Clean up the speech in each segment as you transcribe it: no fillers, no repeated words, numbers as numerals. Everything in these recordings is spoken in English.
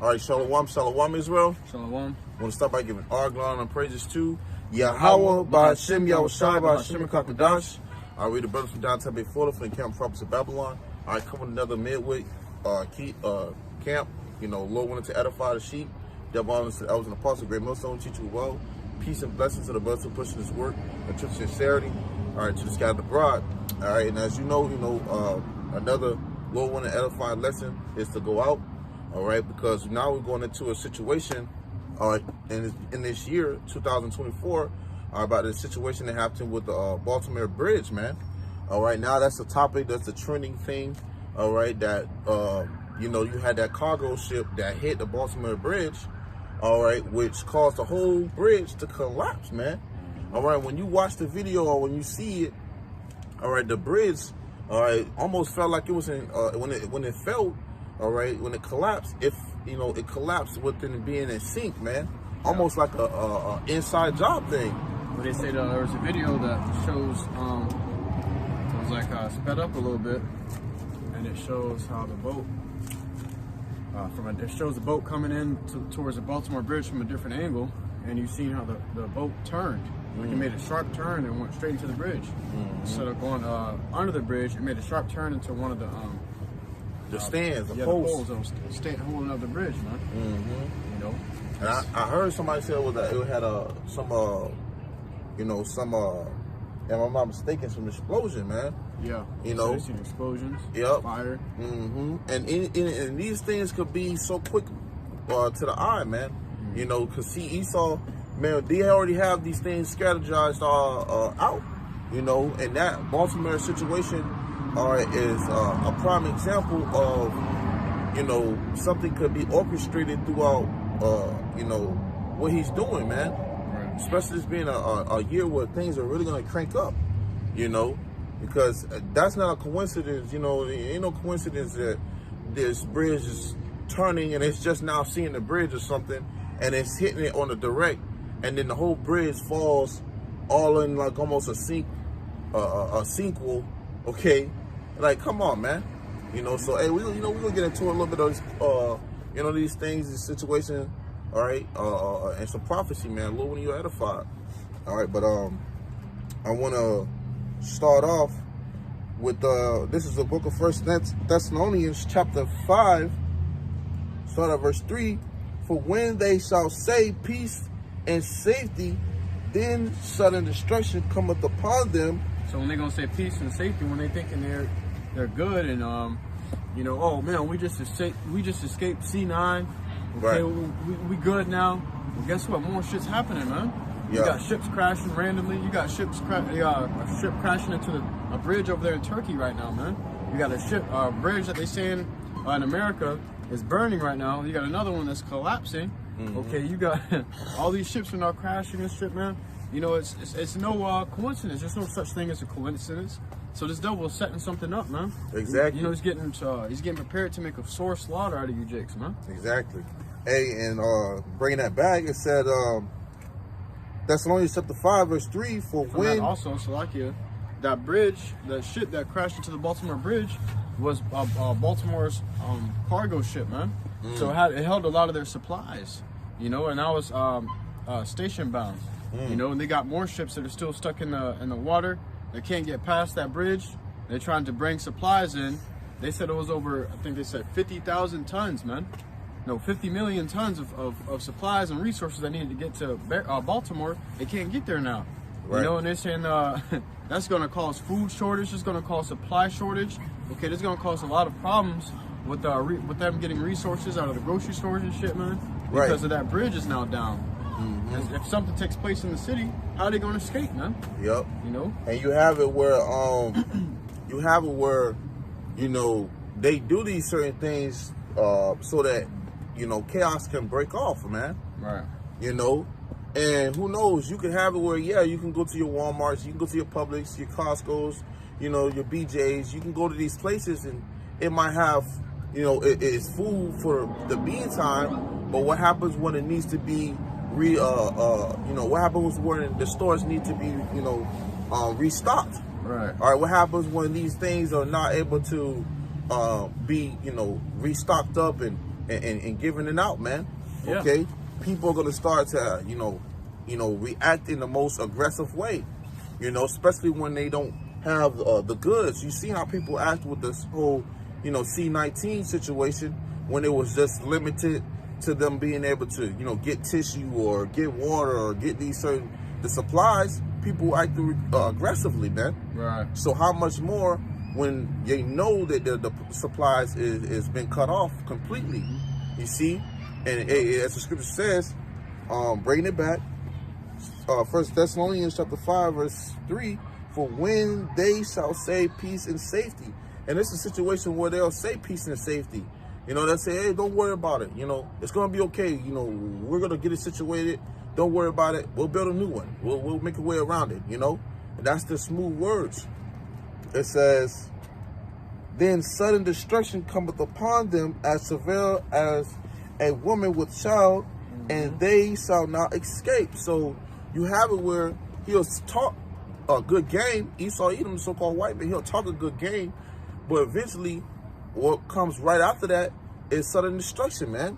All right, Shalom, Israel. Shalom. I want to start by giving our glory and praises to Yahweh, Ba'ashem, Yahushua, Ba'ashem, Kakadash. I read the brothers from downtown Bayflorida from the camp prophets of Babylon. I come with another midweek camp. You know, Lord wanted to edify the sheep. Devil honors to the elders and apostles, great millstone, teach you well. Peace and blessings to the brothers who pushing this work and to sincerity. All right, to the scattered abroad. All right, and as you know, another Lord wanted to edify lesson is to go out. All right, because now we're going into a situation, in this year, 2024, about the situation that happened with the Baltimore bridge, man. All right, now that's a topic, that's a trending thing. All right, that you had that cargo ship that hit the Baltimore bridge. All right, which caused the whole bridge to collapse, man. All right, when you watch the video or when you see it, all right, the bridge, all right, almost felt like it was in when it fell. All right, when it collapsed, it collapsed within being in sync, man. Almost like a inside job thing. But they say there was a video that shows it was like sped up a little bit, and it shows how the boat it shows the boat coming in towards the Baltimore bridge from a different angle, and you see how the boat turned. Like it made a sharp turn and went straight into the bridge. Instead of going under the bridge, it made a sharp turn into one of the stands, the poles that was holding up the bridge, man. You know, and I heard somebody say it had if I'm not mistaken, some explosion, man. Yeah, so seen explosions. Yep. Fire. And these things could be so quick to the eye, man. Because see, Esau, man, they already have these things strategized out. And that Baltimore situation is a prime example of something could be orchestrated throughout what he's doing, man. Right. Especially this being a year where things are really going to crank up, because that's not a coincidence. It ain't no coincidence that this bridge is turning and it's just now seeing the bridge or something, and it's hitting it on the direct, and then the whole bridge falls all in like almost a sequel. Okay, like come on, man. So hey, we're gonna get into a little bit of this, these things, this situation. All right, and some prophecy, man. Lord, when you're edified. All right, but I want to start off with this is the book of 1 Thessalonians chapter 5, start at verse 3. For when they shall say peace and safety, then sudden destruction cometh upon them. So when they're gonna say peace and safety, when they thinking they're good and oh man, we just escaped C9. Okay, right. we good now. Well, guess what? More shit's happening, man. You got ships crashing randomly. You got a ship crashing into a bridge over there in Turkey right now, man. You got a bridge that they saying in America is burning right now. You got another one that's collapsing. Okay, you got all these ships are now crashing and shit, man. It's no coincidence. There's no such thing as a coincidence. So this devil is setting something up, man. Exactly. He's getting prepared to make a sore slaughter out of you jakes, man. Exactly. Hey, and bringing that back, it said Thessalonians chapter 5, verse 3, for From when... That also, Salakia, that bridge, that ship that crashed into the Baltimore bridge was Baltimore's cargo ship, man. So it held a lot of their supplies, and that was station bound, and they got more ships that are still stuck in the water. They can't get past that bridge. They're trying to bring supplies in. They said it was over, I think they said 50,000 tons, man. No, 50 million tons of supplies and resources that needed to get to Baltimore. They can't get there now. Right. And they're saying that's going to cause food shortage. It's going to cause supply shortage. Okay, this is going to cause a lot of problems with them getting resources out of the grocery stores and shit, man. Because of that bridge is now down. If something takes place in the city, how are they going to escape, man? Yep. And you have it where they do these certain things so that chaos can break off, man. Right. And who knows, you can have it where you can go to your Walmarts, you can go to your Publix, your Costco's, your BJ's. You can go to these places and it might have it's food for the meantime, but what happens when it needs to be what happens when the stores need to be restocked? Right. All right, what happens when these things are not able to be, restocked up and giving it out, man. Yeah. Okay, people are gonna start to, react in the most aggressive way, especially when they don't have the goods. You see how people act with this whole, C-19 situation when it was just limited to them being able to, get tissue or get water or get the supplies. People act aggressively, man. Right. So how much more when they know that the supplies is been cut off completely? You see, and as the scripture says, bringing it back, 1 Thessalonians chapter 5 verse 3, for when they shall say peace and safety, and it's a situation where they'll say peace and safety. They'll say, hey, don't worry about it. It's gonna be okay. We're gonna get it situated. Don't worry about it. We'll build a new one. We'll make a way around it. And that's the smooth words. It says, then sudden destruction cometh upon them as severe as a woman with child, and they shall not escape. So you have it where he'll talk a good game. Esau, Edom, the so-called white man, he'll talk a good game, but eventually what comes right after that is sudden destruction, man.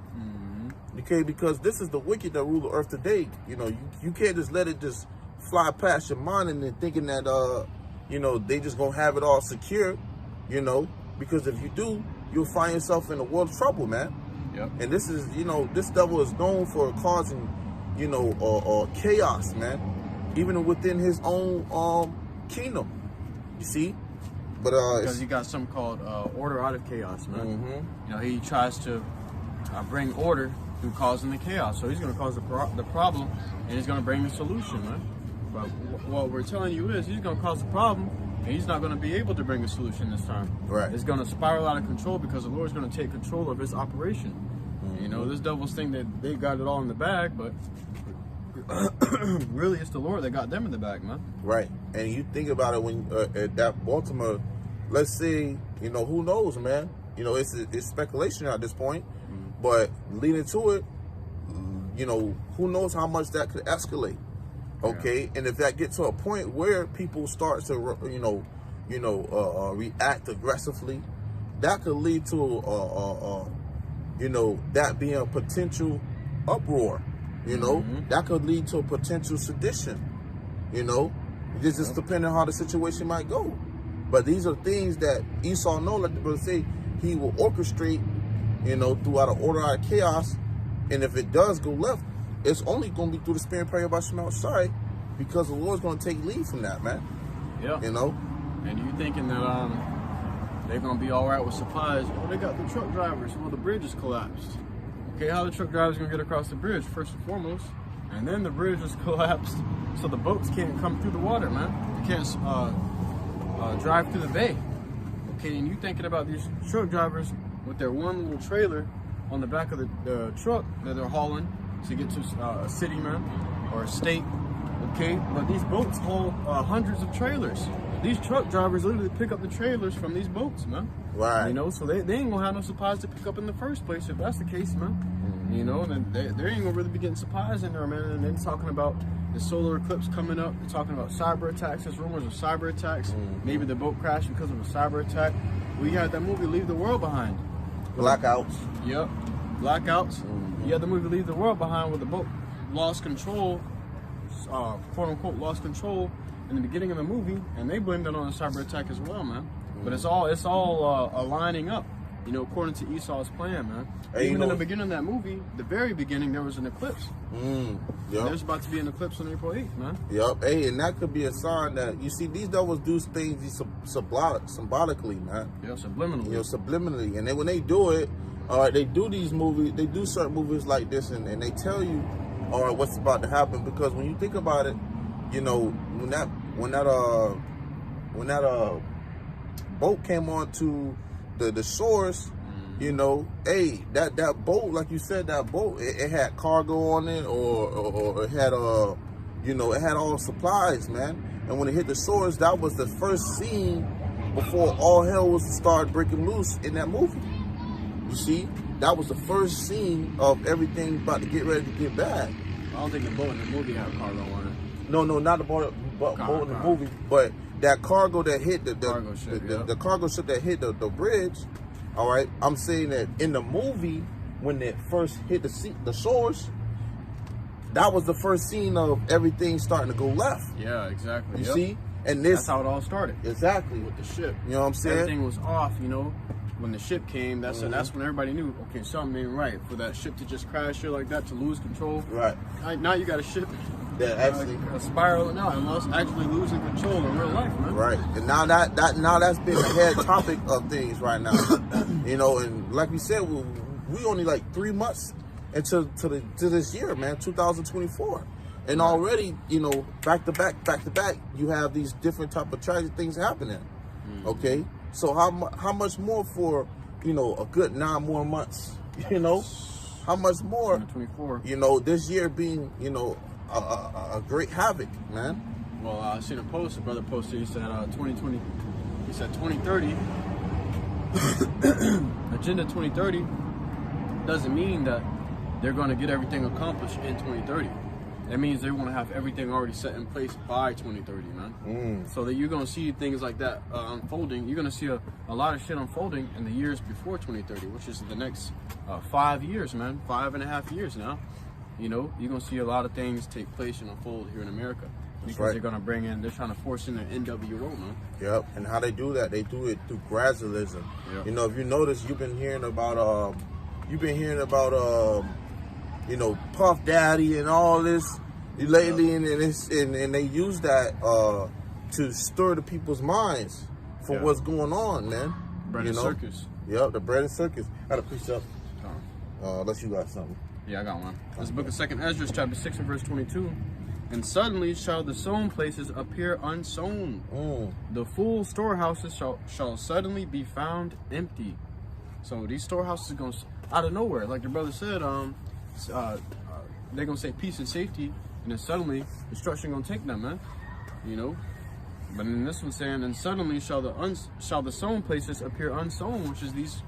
Okay, because this is the wicked that rule the earth today. You can't just let it just fly past your mind and then thinking that they just gonna have it all secure, because if you do, you'll find yourself in a world of trouble, man. Yep. And this is, this devil is known for causing, chaos, man, even within his own kingdom. You see, but because he got something called order out of chaos, man. He tries to bring order through causing the chaos. So he's going to cause the problem, and he's going to bring the solution, man. But what we're telling you is he's going to cause the problem, and he's not going to be able to bring a solution this time. Right. It's going to spiral out of control because the Lord's going to take control of his operation. This devils think that they got it all in the bag, but really it's the Lord that got them in the bag, man. Right. And you think about it when at that Baltimore, let's say, who knows, man? It's speculation at this point, but leading to it, who knows how much that could escalate. Okay, yeah. And if that gets to a point where people start to, react aggressively, that could lead to, that being a potential uproar. That could lead to a potential sedition. This just depending on how the situation might go. But these are things that Esau know, like the brother say, he will orchestrate, throughout an order out of chaos. And if it does go left, it's only going to be through the spirit prayer by Shema Shai, because the Lord's going to take lead from that, man. Yeah. And you thinking that they're going to be all right with supplies. Well, they got the truck drivers. Well, the bridge is collapsed. Okay, how the truck drivers going to get across the bridge, first and foremost? And then the bridge is collapsed, so the boats can't come through the water, man. They can't drive through the bay. Okay, and you thinking about these truck drivers with their one little trailer on the back of the truck that they're hauling to get to a city, man, or a state. Okay, but these boats haul hundreds of trailers. These truck drivers literally pick up the trailers from these boats, man. Right. So they ain't gonna have no supplies to pick up in the first place if that's the case, man. And they ain't gonna really be getting supplies in there, man. And then talking about the solar eclipse coming up. They're talking about cyber attacks. There's rumors of cyber attacks. Maybe the boat crashed because of a cyber attack. We had that movie Leave the World Behind. Blackouts. Yep. Blackouts. You had the movie Leave the World Behind where the boat lost control, quote unquote lost control in the beginning of the movie, and they blamed it on a cyber attack as well, man. But it's all aligning up, according to Esau's plan, man. Hey, Even in the beginning of that movie, the very beginning, there was an eclipse. Yep. There's about to be an eclipse on April 8th, man. Yep. Hey, and that could be a sign that, you see, these devils do things symbolically, man. Yeah, subliminally. Subliminally. And then when they do it, they do these movies, they do certain movies like this, and they tell you, what's about to happen. Because when you think about it, when that boat came onto the shores, hey, that boat, like you said, that boat, it had cargo on it, or it had it had all supplies, man. And when it hit the shores, that was the first scene before all hell was to start breaking loose in that movie. You see, that was the first scene of everything about to get ready to get bad. I don't think the boat in the movie had cargo on it. No, not the boat in the movie, but that cargo that hit the cargo ship that hit the bridge, All right, I'm saying that in the movie when it first hit the shores, that was the first scene of everything starting to go left. Yeah, exactly. You see, and this that's how it all started. Exactly with the ship. You know what I'm saying? Everything was off. You know, when the ship came, that's when everybody knew. Okay, something ain't right. For that ship to just crash here like that, to lose control. Right. Now you got a ship. That actually spiraling out and us actually losing control in real life, man. Right, and now that's been the head topic of things right now. You know, and like we said, we only like 3 months into to this year, man, 2024, and already, you know, back to back, you have these different type of tragic things happening. Okay, so how much more for, you know, a good 9 more months? You know, how much more? 2024. You know, this year being, you know, a great havoc, man. Well, I seen a post. A brother posted. He said 2020. He said 2030. Agenda 2030 doesn't mean that they're going to get everything accomplished in 2030. That means they want to have everything already set in place by 2030, man. So that you're going to see things like that unfolding. You're going to see a lot of shit unfolding in the years before 2030, which is the next 5 years, man. 5.5 years now. You know, you're going to see a lot of things take place and unfold here in America. Because they're going to bring in, they're trying to force in the NWO, man. Yep, and how they do that, they do it through gradualism. Yep. You know, if you notice, you've been hearing about, you know, Puff Daddy and all this lately, and they use that to stir the people's minds for what's going on, man. Bread and circus. Yep, the bread and circus. Got a piece up. Unless you got something. Yeah, I got one. This book of 2nd Esdras, chapter 6 and verse 22. And suddenly shall the sown places appear unsown. The full storehouses shall suddenly be found empty. So these storehouses are going to, out of nowhere, like the brother said, they're going to say peace and safety, and then suddenly destruction going to take them, man. You know? But in this one saying, and suddenly shall the sown places appear unsown, which is these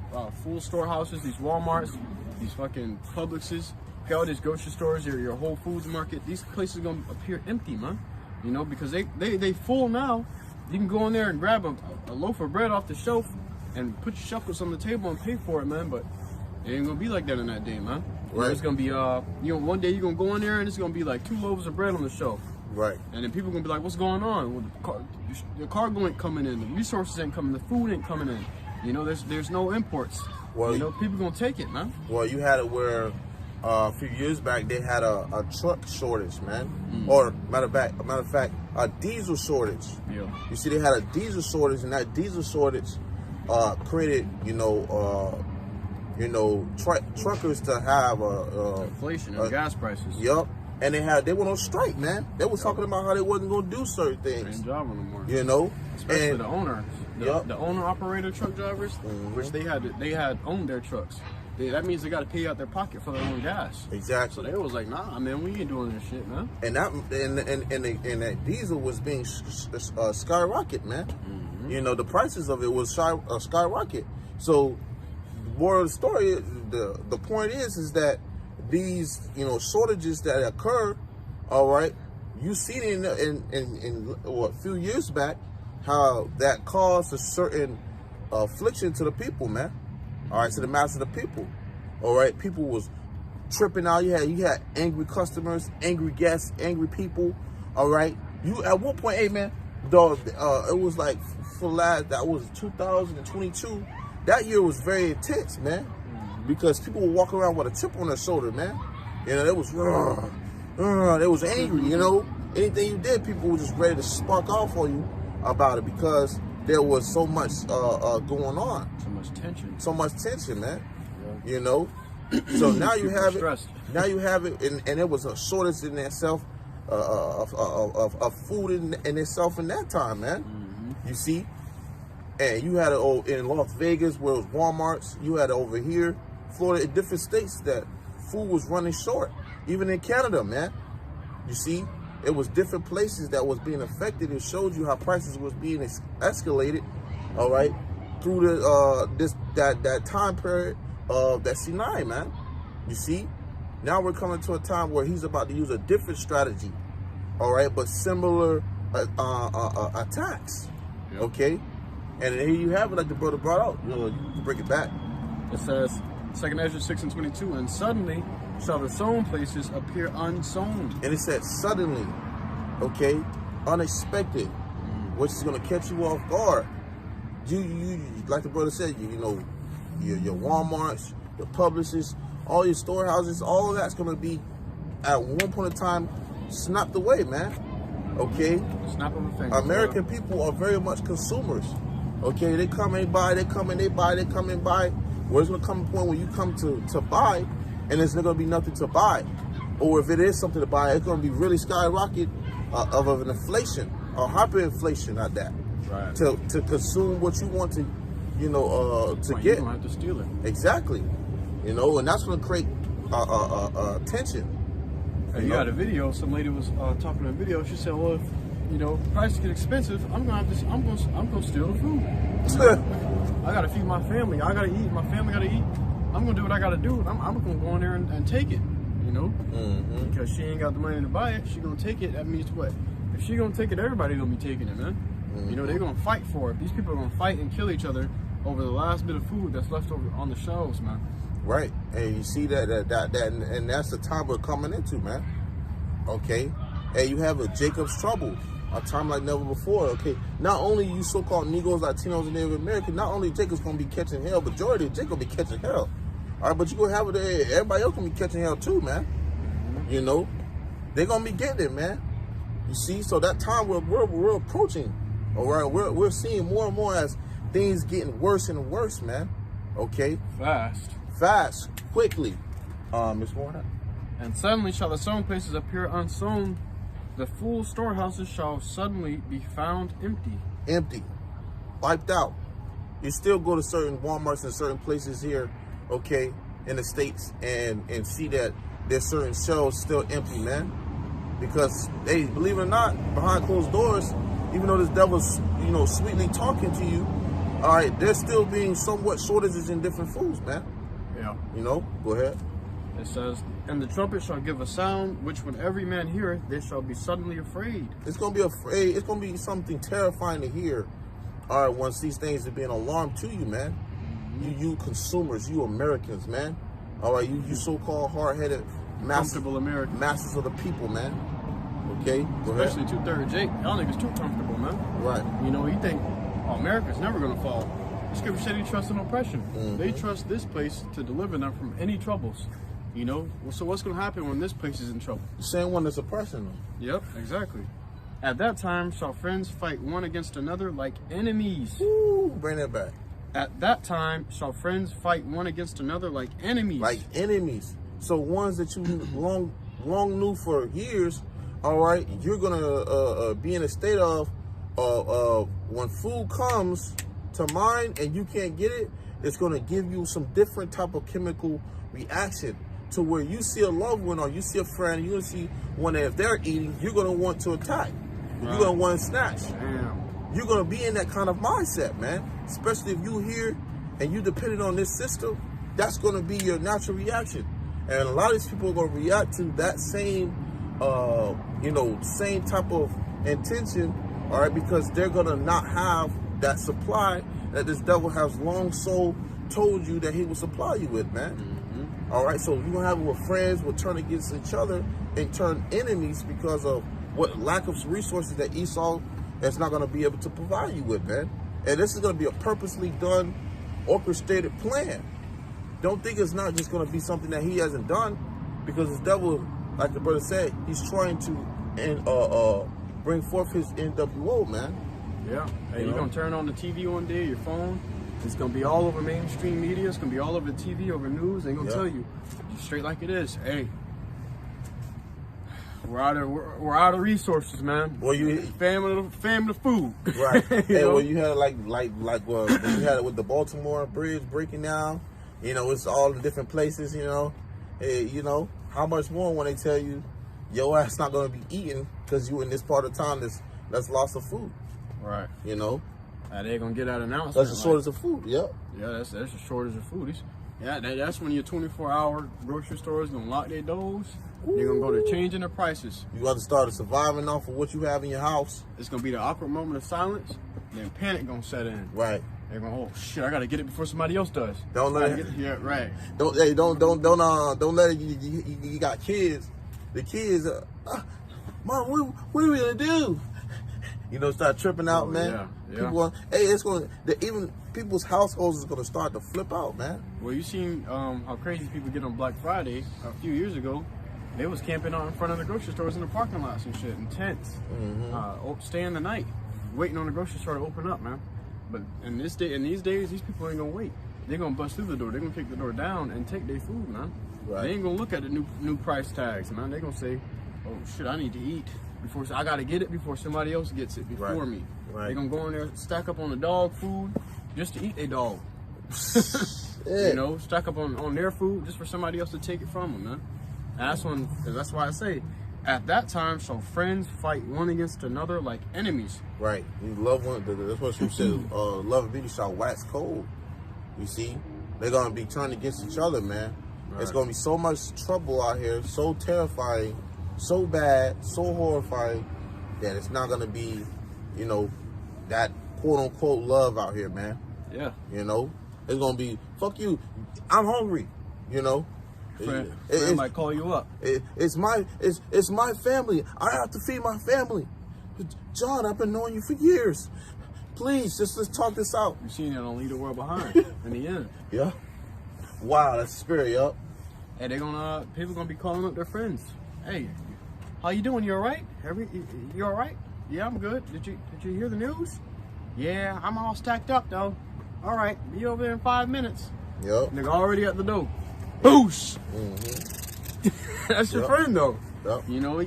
full storehouses, these Walmarts, these fucking Publixes, all these grocery stores, your Whole Foods market. These places are gonna appear empty, man. You know, because they full now. You can go in there and grab a loaf of bread off the shelf and put your shekels on the table and pay for it, man. But it ain't gonna be like that in that day, man. Right. It's gonna be you know, one day you're gonna go in there and it's gonna be like 2 loaves of bread on the shelf. Right. And then people gonna be like, what's going on? Well, the cargo ain't coming in, the resources ain't coming, the food ain't coming in. You know, there's no imports. Well, you know, people gonna take it, man. Well, you had it where a few years back they had a truck shortage, man. Or matter of fact, a diesel shortage. Yeah. You see, they had a diesel shortage, and that diesel shortage created, truckers to have inflation and gas prices. Yep. And they went on strike, man. They was talking about how they wasn't gonna do certain things. Ain't job anymore. You know, especially the owners, the owner-operator truck drivers, which they had owned their trucks. That means they got to pay out their pocket for their own gas. Exactly. So they was like, nah, man, we ain't doing this shit, man. And that diesel was being skyrocket, man. You know, the prices of it was skyrocket. So, the moral of the story, the point is that these, shortages that occur, all right, you see it in a few years back, how that caused a certain affliction to the people, man. All right, to the mass of the people. All right, people was tripping out. You had angry customers, angry guests, angry people. All right, you at one point, hey man, dog, it was like that was 2022. That year was very intense, man, because people were walking around with a chip on their shoulder, man. You know, they was angry. You know, anything you did, people were just ready to spark off on you about it because there was so much going on. So much tension, man. Yeah. You know? So now you have it. Now you have it, and it was a shortage in itself of food in itself in that time, man. You see? And you had it in Las Vegas where it was Walmarts. You had it over here, Florida, in different states that food was running short. Even in Canada, man. You see? It was different places that was being affected. It showed you how prices was being escalated, all right, through that time period of that C9, man. You see, now we're coming to a time where he's about to use a different strategy, all right, but similar attacks, okay. And here you have it, like the brother brought out. You know, you can break it back. It says, 2nd Ezra 6:22, and suddenly shall the sown places appear unsown. And it said suddenly, okay, unexpected, which is gonna catch you off guard. You like the brother said, you know, your Walmarts, your Publixes, all your storehouses, all of that's gonna be at one point in time snapped away, man. Okay? Snap of a finger. American people are very much consumers. Okay, they come and buy, they come and they buy, they come and buy. Where it's gonna come a point when you come to buy and there's not gonna be nothing to buy. Or if it is something to buy, it's gonna be really skyrocket of an inflation, or hyperinflation at that. Right. To consume what you want to, you know, to Well, get. You don't have to steal it. Exactly. You know, and that's gonna create tension. Hey, you had a video. Some lady was talking in a video. She said, "Well, if you know prices get expensive, I'm gonna steal the food. I gotta feed my family. I gotta eat. My family gotta eat. I'm gonna do what I gotta do. I'm gonna go in there and take it. You know, because she ain't got the money to buy it. She gonna take it. That means what? If she gonna take it, everybody gonna be taking it, man. You know, they're gonna fight for it. These people are gonna fight and kill each other over the last bit of food that's left over on the shelves, man. Right, and you see that, and that's the time we're coming into, man. Okay, and you have a Jacob's trouble, a time like never before. Okay, not only you so-called Negroes, Latinos, and Native Americans, not only Jacob's gonna be catching hell, but majority of Jacob be catching hell. All right, but you gonna have it. Everybody else gonna be catching hell too, man. You know, they're gonna be getting it, man. You see, so that time we're approaching. All right, we're seeing more and more as things getting worse and worse, man. Okay, fast, quickly. Miss Warner. And suddenly shall the sown places appear unsown. The full storehouses shall suddenly be found empty. Empty, wiped out. You still go to certain Walmarts and certain places here, okay, in the States, and see that there's certain shelves still empty, man. Because they, believe it or not, behind closed doors, even though this devil's, you know, sweetly talking to you, all right, there's still being somewhat shortages in different foods, man. Yeah. You know, go ahead. It says, and the trumpet shall give a sound, which when every man heareth, they shall be suddenly afraid. It's gonna be afraid. It's gonna be something terrifying to hear. All right, once these things are being alarmed to you, man. You consumers, you Americans, man. All right, you so-called hard-headed Comfortable Americans. masters of the people, man. Okay, go ahead. Especially 2/3 Jake. Y'all niggas too comfortable, man. Right. You know, you think America's never gonna fall. Scripture said he trusts in oppression. They trust this place to deliver them from any troubles. You know, so what's gonna happen when this place is in trouble? The same one that's oppressing them. Yep, exactly. At that time shall friends fight one against another like enemies. Ooh, bring that back. At that time shall friends fight one against another like enemies. Like enemies. So ones that you long knew for years, all right, you're gonna be in a state of when food comes to mind and you can't get it, it's gonna give you some different type of chemical reaction to where you see a loved one or you see a friend, you're gonna see one that if they're eating, you're gonna want to attack. Right. You're gonna want to snatch. Damn. You're gonna be in that kind of mindset, man. Especially if you here and you dependent on this system, that's gonna be your natural reaction. And a lot of these people are gonna react to that same, you know, same type of intention, all right, because they're gonna not have that supply that this devil has long so told you that he will supply you with, man. All right, so you're gonna have it where friends will turn against each other and turn enemies because of what lack of resources that Esau is not gonna be able to provide you with, man. And this is gonna be a purposely done, orchestrated plan. Don't think it's not just gonna be something that he hasn't done, because the devil, like the brother said, he's trying to bring forth his NWO, man. Yeah. Hey, you're gonna turn on the TV one day, your phone. It's gonna be all over mainstream media. It's gonna be all over the TV, over news. They're gonna tell you just straight like it is. Hey, we're out of resources, man. Well, you famine of food. Right. Hey, well, you had like when you had it with the Baltimore bridge breaking down. You know, it's all in different places. You know, hey, you know how much more when they tell you your ass not gonna be eating because you in this part of town that's loss of food. Right. You know. They're gonna get that announcement. That's the shortage of food. Yep. Yeah, that's a shortage of food. That's when your 24-hour grocery store is gonna lock their doors. They're gonna go to changing the prices. You got to start surviving off of what you have in your house. It's gonna be the awkward moment of silence. then panic gonna set in. Right. They're going, oh shit, I gotta get it before somebody else does. Don't let it. Yeah, right. Don't let it. You got kids. The kids, Mom, what are we gonna do? You know, start tripping out, man. Yeah. People, it's gonna. Even people's households is gonna start to flip out, man. Well, you seen how crazy people get on Black Friday a few years ago. They was camping out in front of the grocery stores in the parking lots and shit, in tents, staying the night, waiting on the grocery store to open up, man. But in these days, these people ain't gonna wait. They're gonna bust through the door. They're gonna kick the door down and take their food, man. Right. They ain't gonna look at the new price tags, man. They're gonna say, oh shit, I need to eat before I gotta get it before somebody else gets it before me. Right. They're gonna go in there, stack up on the dog food just to eat their dog. Yeah. You know, stack up on their food just for somebody else to take it from them, man. And that's why I say, at that time, shall friends fight one against another like enemies. Right. You love one. That's what you said. Love and beauty shall wax cold. You see, they're gonna be turned against each other, man. Right. It's gonna be so much trouble out here, so terrifying, so bad, so horrifying that it's not gonna be, you know, that quote unquote love out here, man. Yeah. You know, it's gonna be fuck you. I'm hungry. You know. Friend might call you up. It's my family. I have to feed my family. John, I've been knowing you for years. Please, let's talk this out. You seen it on Leave the World Behind in the end. Yeah. Wow, that's the spirit, yup. And people gonna be calling up their friends. Hey, how you doing? You all right? You all right? Yeah, I'm good. Did you hear the news? Yeah, I'm all stacked up though. All right, be over there in 5 minutes. Yep. Nigga already at the door. Boosh! That's your friend though. Yep. You know,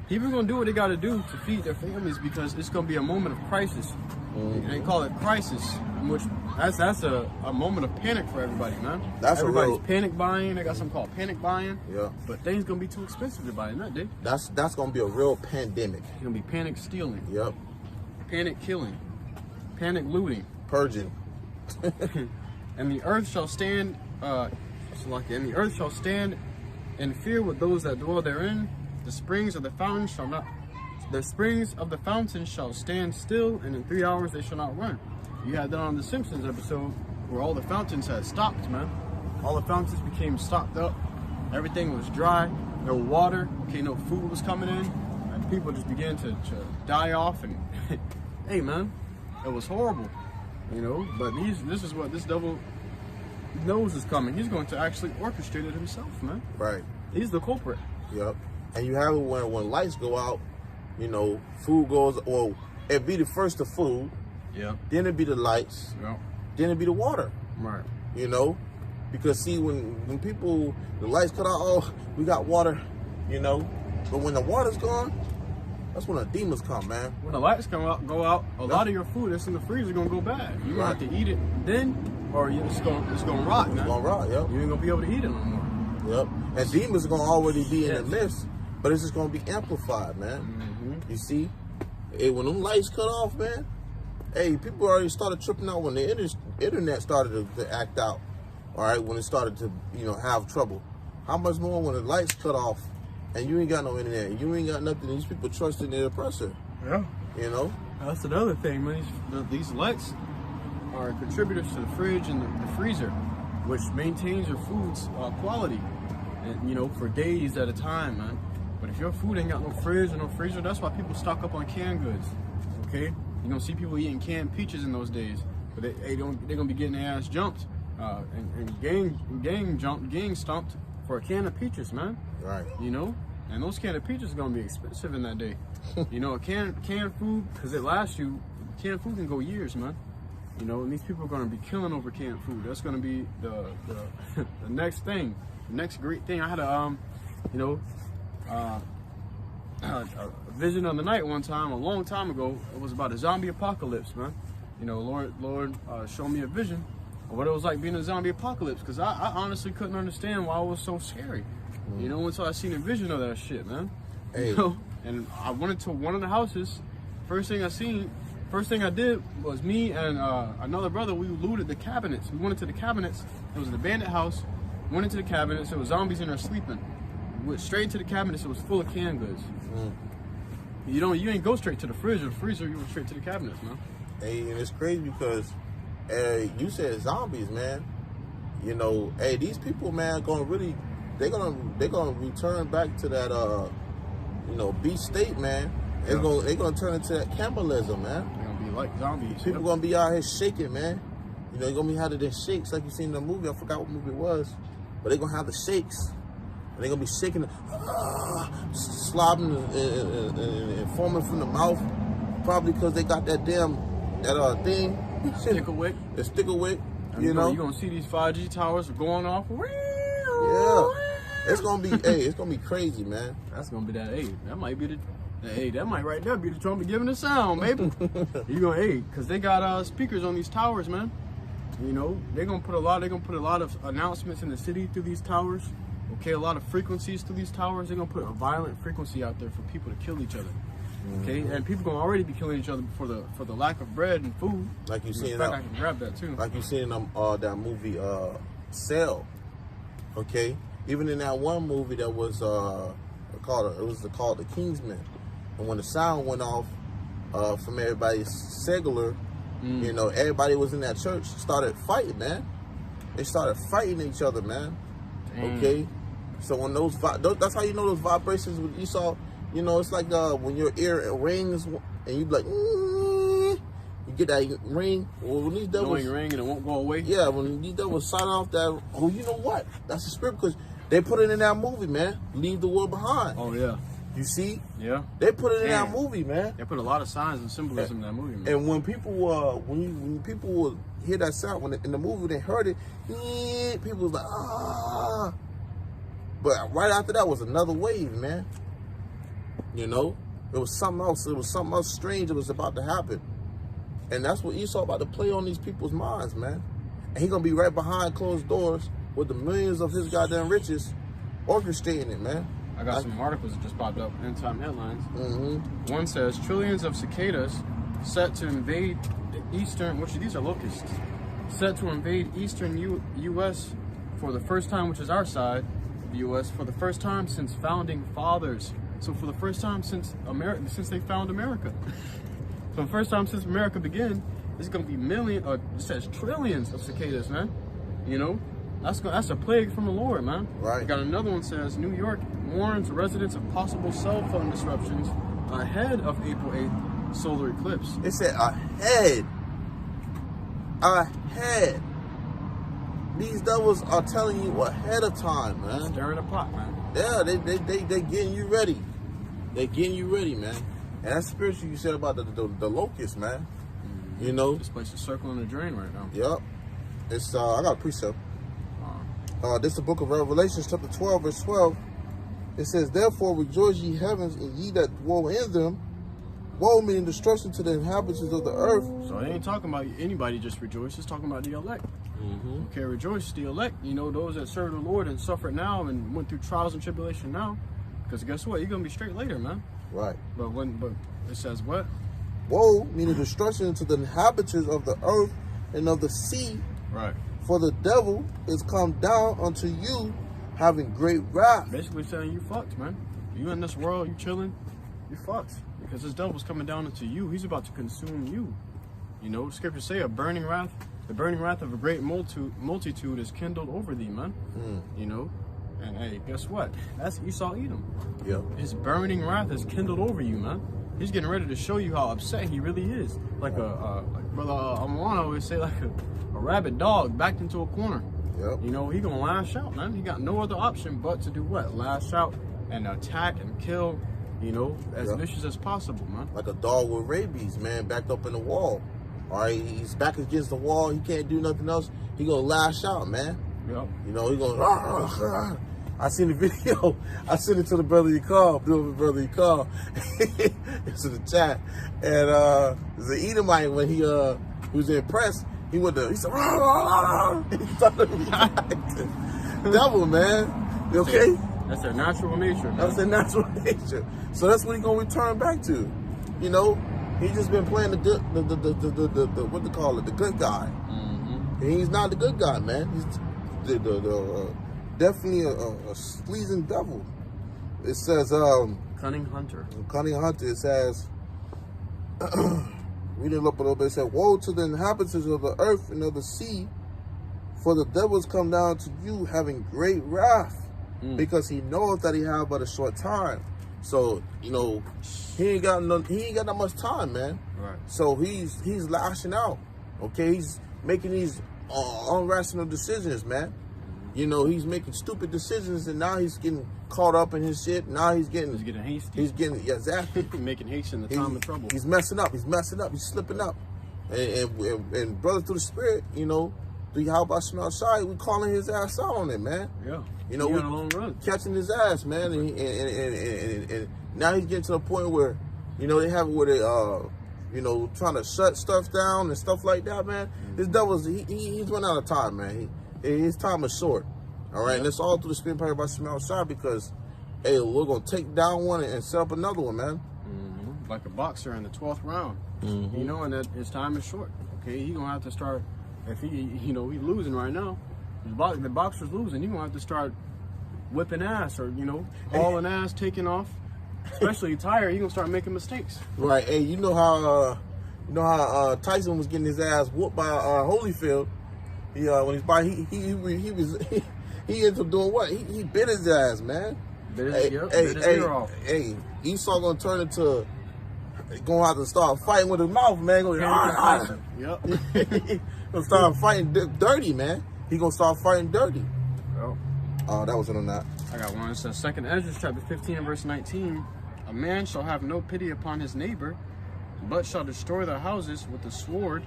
people gonna do what they gotta do to feed their families because it's gonna be a moment of crisis. They call it crisis, which that's a moment of panic for everybody, man. Everybody's panic buying. They got something called panic buying. Yeah. But things gonna be too expensive to buy in that day. That's gonna be a real pandemic. It's gonna be panic stealing. Yep. Panic killing. Panic looting. Purging. And the earth shall stand. And the earth shall stand in fear with those that dwell therein. The springs of the fountain shall not. The springs of the fountain shall stand still, and in 3 hours they shall not run. You had that on the Simpsons episode where all the fountains had stopped, man. All the fountains became stopped up. Everything was dry. No water. Okay, no food was coming in, and people just began to die off. And hey, man, it was horrible, you know. But this is what this devil knows is coming. He's going to actually orchestrate it himself, man. Right. He's the culprit. Yep. And you have it when lights go out, you know, food goes, well, it'd be the first the food. Yeah. Then it'd be the lights. Yeah. Then it'd be the water. Right. You know? Because see, when people, the lights cut out, oh, we got water, you know? But when the water's gone, that's when the demons come, man. When the lights go out, a lot of your food that's in the freezer gonna go bad. You're gonna have to eat it then, or it's gonna rot, man. It's gonna rot, yep. You ain't gonna be able to eat it no more. Yep. And demons are gonna already be in the midst, but it's just gonna be amplified, man. You see? Hey, when them lights cut off, man, hey, people already started tripping out when the internet started to act out. All right, when it started to, you know, have trouble. How much more when the lights cut off and you ain't got no internet, you ain't got nothing, these people trust in their oppressor. Yeah. You know? That's another thing, man. These lights are contributors to the fridge and the freezer, which maintains your food's quality, and you know, for days at a time, man. But if your food ain't got no fridge or no freezer, that's why people stock up on canned goods. Okay, you're gonna see people eating canned peaches in those days, but they're gonna be getting their ass jumped and gang stomped for a can of peaches, man. Right. You know, and those canned peaches are gonna be expensive in that day. You know, a canned food, because it lasts you. Canned food can go years, man. You know, and these people are gonna be killing over canned food. That's gonna be the the next thing, the next great thing. I had a a vision of the night one time, a long time ago. It was about a zombie apocalypse, man. You know, Lord showed me a vision of what it was like being a zombie apocalypse, because I honestly couldn't understand why it was so scary. You know, until I seen a vision of that shit, man. Hey. You know, and I went into one of the houses. First thing I did was me and another brother, we looted the cabinets. We went into the cabinets. It was an abandoned house. Went into the cabinets. There was zombies in there sleeping. Went straight into the cabinets. It was full of canned goods. You ain't go straight to the fridge or the freezer. You went straight to the cabinets, man. Hey, and it's crazy because you said zombies, man. You know, hey, these people, man, they're gonna return back to that beast state, man. They're gonna turn into that cannibalism, man. They're gonna be like zombies. People gonna be out here shaking, man. You know, they're gonna be having their shakes like you seen in the movie. I forgot what movie it was, but they're gonna have the shakes, and they're gonna be shaking, slobbing and foaming from the mouth, probably because they got that thing. Sticker wick. The sticker wick. You know, you're gonna see these 5G towers going off. Yeah, it's gonna be it's gonna be crazy, man. That's gonna be that. Hey, that might be that might right there be the trumpet giving the sound, maybe. You gonna because they got speakers on these towers, man. You know, they're gonna put a lot of announcements in the city through these towers. Okay, a lot of frequencies through these towers. They're gonna put a violent frequency out there for people to kill each other. Okay, and people gonna already be killing each other for the lack of bread and food. Like you seen I can grab that too. Like you seen that movie Cell. Okay, even in that one movie that was called The Kingsman, and when the sound went off from everybody's cellular, you know, everybody was in that church started fighting, man. They started fighting each other, man. Dang. Okay, so when that's how you know those vibrations. When you saw. You know, it's like when your ear rings and you be like, you get that ring. Well, when these devils ring and it won't go away. Yeah, when these devils sign off that, you know what? That's the script because they put it in that movie, man. Leave the world behind. Oh yeah. You see? Yeah. They put it in that movie, man. They put a lot of signs and symbolism in that movie, man. And when people when people would hear that sound in the movie, they heard it. People was like, ah. But right after that was another wave, man. You know, it was something else. It was something else strange that was about to happen. And that's what Esau about to play on these people's minds, man. And he going to be right behind closed doors with the millions of his goddamn riches orchestrating it, man. I got some articles that just popped up, end time headlines. Mm-hmm. One says, trillions of cicadas set to invade the eastern, these are locusts, set to invade eastern U.S. for the first time, which is our side of the U.S., for the first time since founding fathers. So for the first time since they found America. So the first time since America began, it's gonna be it says trillions of cicadas, man. You know, that's a plague from the Lord, man. Right. Got another one says New York warns residents of possible cell phone disruptions ahead of April 8th solar eclipse. It said ahead. These devils are telling you ahead of time, man. Stirring the pot, man. Yeah, they getting you ready. They getting you ready, man. And that's spiritual you said about the locust, man. Mm-hmm. You know, this place is circling the drain right now. Yep. It's I got a precept. This is the book of Revelation, chapter 12, verse 12. It says, "Therefore rejoice ye heavens, and ye that dwell in them. Woe meaning destruction to the inhabitants of the earth." So it ain't talking about anybody just rejoice. It's talking about the elect. Mm-hmm. Okay, rejoice, the elect. You know, those that serve the Lord and suffer now and went through trials and tribulation now. Because guess what? You're gonna be straight later, man. Right. But it says what? Woe meaning destruction to the inhabitants of the earth and of the sea. Right. For the devil is come down unto you, having great wrath. Basically saying you fucked, man. You in this world, you chilling, you fucked. Because this devil's coming down into you. He's about to consume you. You know, scriptures say the burning wrath of a great multitude is kindled over thee, man. You know, and hey, guess what? That's Esau Edom. Yeah. His burning wrath is kindled over you, man. He's getting ready to show you how upset he really is. Like like Brother Amwana always say, like a rabid dog backed into a corner. Yep. You know, he gonna lash out, man. He got no other option but to do what? Lash out and attack and kill, you know, as vicious as possible, man. Like a dog with rabies, man, backed up in the wall. All right, he's back against the wall. He can't do nothing else. He gonna lash out, man. Yep. You know, he gonna. I seen the video. I sent it to the brother you called, beautiful brother you called. It's in the chat. And the Edomite, when he was impressed, he said, he started reacting. Devil, man. You okay? That's their natural nature, man. That's their natural nature. So that's what he's gonna return back to. You know, he's just been playing the what they call it, the good guy. Mm-hmm. And he's not the good guy, man. He's definitely a sleazing devil. It says cunning hunter. Cunning hunter. It says read it up a little bit. It said, "Woe to the inhabitants of the earth and of the sea, for the devils come down to you having great wrath, because he knoweth that he have but a short time." So, you know, he ain't got that much time, man. Right. So he's lashing out. Okay, he's making these irrational decisions, man. You know, he's making stupid decisions, and now he's getting caught up in his shit. Now he's getting hasty. He's getting exactly making haste in the time of trouble. He's messing up. He's slipping up. And brother, through the Spirit, you know, through Yahweh outside, we calling his ass out on it, man. Yeah. You know, we on a long run, catching his ass, man, and now he's getting to the point where, you know, they have it where they you know, trying to shut stuff down and stuff like that, man. This devil's he's run out of time, man. His time is short. All right, and it's all through the Spirit power by Shema outside, because hey, we're gonna take down one and set up another one, man. Like a boxer in the 12th round, you know, and that his time is short. Okay, he gonna have to start. If he, you know, he's losing right now. The boxer's losing. You're gonna have to start whipping ass, or you know, hauling ass, taking off. Especially tired, you're gonna start making mistakes. Right. Hey, you know how Tyson was getting his ass whooped by Holyfield. When he's by he ended up doing what? He bit his ass, man. Bit his ear off. Hey, Esau gonna turn into gonna have to start fighting with his mouth, man. Yep. Gonna start fighting dirty, man. He gonna start fighting dirty. Well, that wasn't on that. I got one. It says 2nd Ezra chapter 15 and verse 19. A man shall have no pity upon his neighbor, but shall destroy their houses with the sword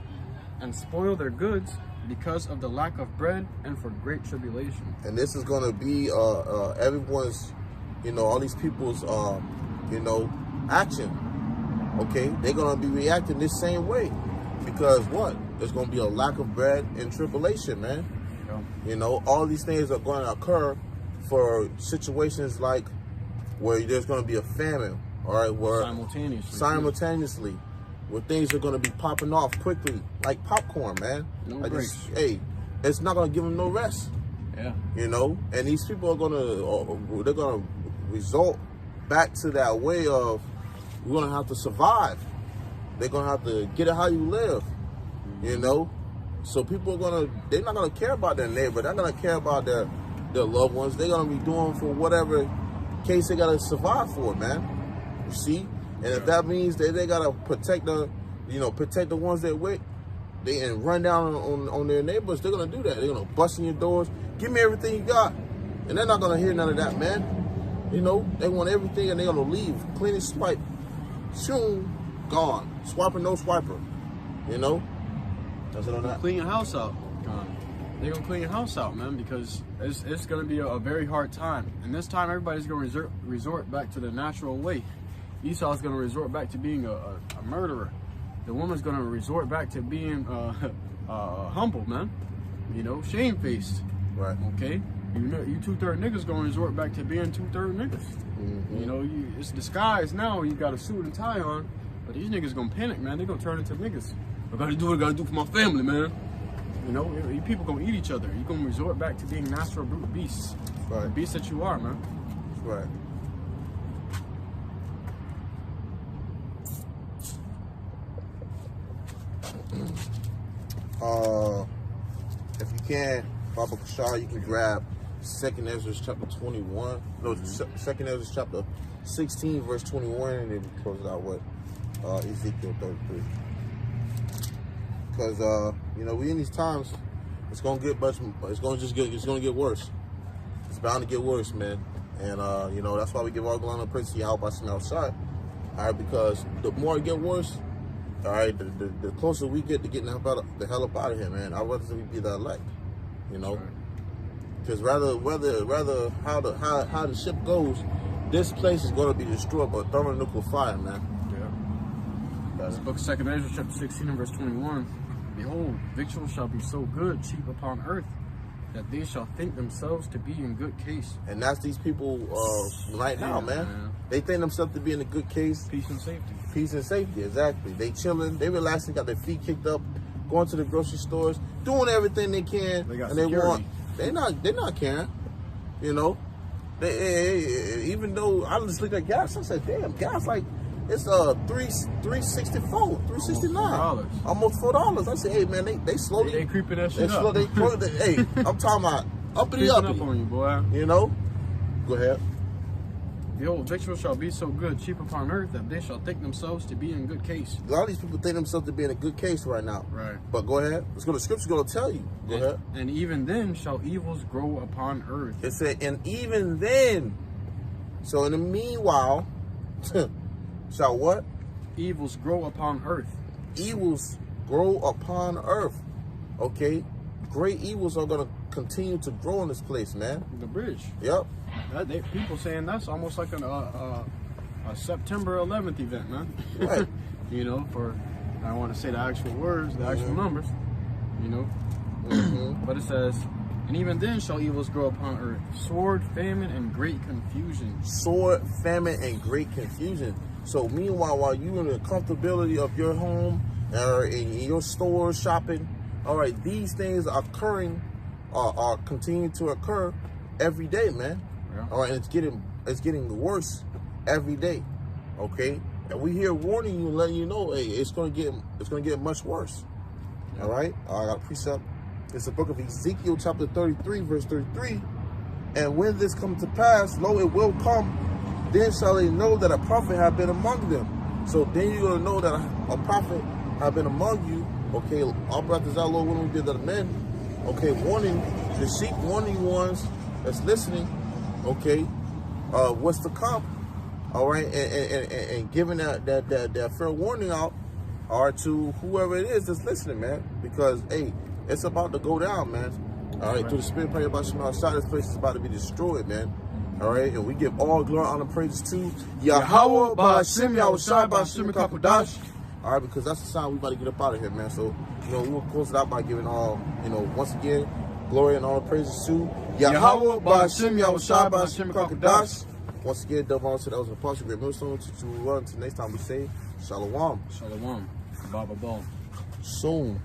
and spoil their goods because of the lack of bread and for great tribulation. And this is going to be everyone's, you know, all these people's, you know, action. Okay, they're going to be reacting this same way, because what? There's going to be a lack of bread and tribulation, man. Yeah. You know, all these things are going to occur for situations like where there's going to be a famine, all right, where simultaneously, where things are going to be popping off quickly, like popcorn, man. No like breaks. It's not going to give them no rest. Yeah. You know, and these people are they're going to result back to that way of, we're going to have to survive. They're going to have to get it how you live, you know. So people are they're not going to care about their neighbor. They're not going to care about their loved ones. They're going to be doing for whatever case they got to survive for, man. You see? And if that means that they got to protect the ones they're with, and run down on their neighbors, they're going to do that. They're going to bust in your doors. Give me everything you got. And they're not going to hear none of that, man. You know, they want everything, and they're going to leave. Clean and swipe. Soon, gone. Swiper, no swiper. You know? That's it on that. Clean your house out. They're going to clean your house out, man, because it's going to be a very hard time. And this time, everybody's going to resort back to the natural way. Esau's going to resort back to being a murderer. The woman's going to resort back to being humble, man. You know, shamefaced. Right. Okay? You 2/3 niggas going to resort back to being 2/3 niggas. Mm-hmm. You know, it's disguised now. You got a suit and tie on. But these niggas going to panic, man. They're going to turn into niggas. I got to do what I got to do for my family, man. You know, you people gonna eat each other. You're gonna resort back to being natural brute beasts. Right. The beasts that you are, man. Right. If you can, Baba Kashar, you can grab 2nd Ezra chapter 21. No, 2nd Ezra chapter 16, verse 21, and then we close it out with Ezekiel 33. Because you know, we in these times, it's gonna get worse. It's bound to get worse, man. And you know, that's why we give all glory and praise to Yahweh by Shema outside. All right, because the more it get worse, all right, the closer we get to getting the hell up out of here, man. I'd rather we be the elect, you know. Because rather how the ship goes, this place is gonna be destroyed by thermonuclear fire, man. Yeah. This book of 2nd Ezra chapter 16 and verse 21. Behold, victuals shall be so good, cheap upon earth, that they shall think themselves to be in good case. And that's these people right now, man. They think themselves to be in a good case. Peace and safety. Peace and safety, exactly. They chilling, they relaxing, got their feet kicked up, going to the grocery stores, doing everything they can, they're not caring, you know. Even though I just looked at gas, I said, damn, gas like It's 364, $369, almost $4. I said, hey man, they slowly They creeping that shit up. Hey, I'm talking about uppity Creeping up on you, boy. You know? Go ahead. Behold, victuals shall be so good, cheap upon earth, that they shall think themselves to be in good case. A lot of these people think themselves to be in a good case right now. Right. But go ahead. Let's go. The scripture's going to tell you. Go ahead. And even then shall evils grow upon earth. It said, and even then. So in the meanwhile, shall what? Evils grow upon earth. Evils grow upon earth. Okay? Great evils are going to continue to grow in this place, man. The bridge. Yep. People saying that's almost like a September 11th event, man. Right. You know, for, I don't want to say the actual words, the actual numbers, you know. But it says, and even then shall evils grow upon earth, sword, famine, and great confusion. Sword, famine, and great confusion. So meanwhile, while you in the comfortability of your home or in your store shopping, all right, these things are occurring, are continuing to occur every day, man. Yeah. All right, and it's getting worse every day. Okay, and we here warning you, letting you know, hey, it's gonna get much worse. Yeah. All right, I got a precept. It's the book of Ezekiel, chapter 33, verse 33. And when this comes to pass, lo, it will come. Then shall they know that a prophet have been among them. So then you're gonna know that a prophet have been among you. Okay, our brothers, our Lord, when we did the men. Okay, warning the sheep, warning ones that's listening. Okay, what's to come? All right, and giving that fair warning out, or to whoever it is that's listening, man, because hey, it's about to go down, man. All right, through the spirit prayer about Shema outside, this place is about to be destroyed, man. All right, and we give all glory, honor, praises to Yahweh, Ba'ashem, Yahushua, Ba'ashem, Kakodash. All right, because that's the sign we about to get up out of here, man. So, you know, we'll close it out by giving all, you know, once again, glory and all praises to Yahweh, Ba'ashem, Yahushua, Ba'ashem, Kakodash. Once again, double honor to those apostle, great millstone, to run until next time we say, Shalom. Shalom. Baba Ball. Soon.